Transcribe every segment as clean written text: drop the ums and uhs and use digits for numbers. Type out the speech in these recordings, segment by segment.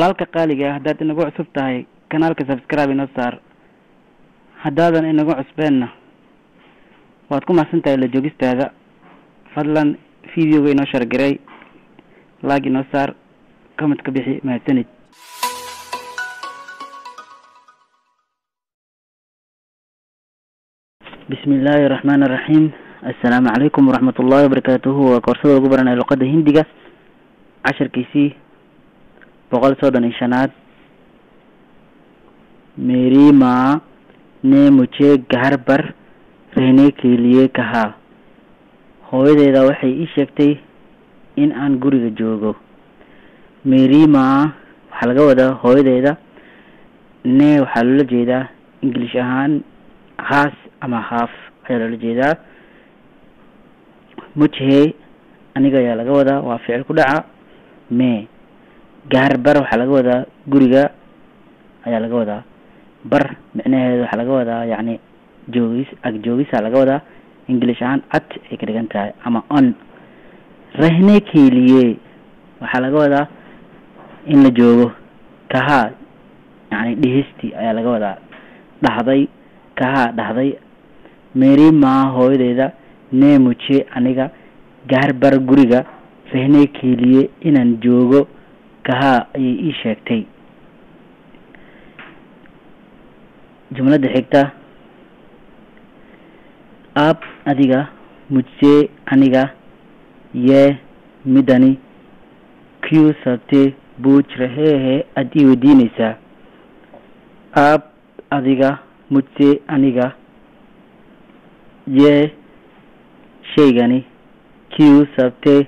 walaalka qaaliga ah haddaad inagu cusub tahay kanaalka subscribe inoo saar haddaadan inagu cusbeenna waad ku mahadsantahay la joogistaada fadlan videoga inoo share garay like inoo saar comment ka bixi mahadsanid bismillahir rahmanir rahim assalaamu calaykum waraxmatullaahi wabarakaatuhu waa koorsada ugu baranaya luqadda hindiga casharkiisii 135 मेरी माँ ने मुझे घर पर रहने के लिए कहा hooyadeeda waxay ii sheegtay in aan guriga joogo मेरी माँ waxa laga wadaa hooyadeeda ne waxa loo jeedaa English ahaan khaas ama half ayaa loo jeedaa मुझे aniga ayaa laga wadaa waa ficil ku dhaca me gaar bar waxa laga wadaa guriga ayaa laga wadaa bar macnaheedu waxa laga wadaa yaani joogis ag joogisa laga wadaa English ahaan at ay ka dhigan tahay ama on रहने के लिए waxa laga wadaa in la joogo kaha yaani dhihisti ayaa laga wadaa dhaxday kaha dhaxday मेरी माँ hooyadeeda ne muche aniga gaar bar guriga रहने के लिए inaan joogo kaha ay ii sheegtay jumlada xigta आप adiga मुझसे aniga ये midani क्यों सबसे पूछ रहे हैं अति वदीनिसा आप adiga मुझसे aniga ये शेगनी क्यों सबसे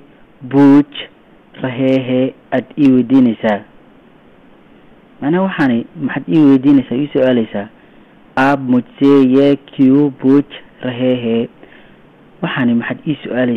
पूछ रहे हैं अति वदीनिसा أنا وحني محد يوديني سؤال ليس आप मुझसे ये क्यों पूछ रहे हैं وحني محد سؤال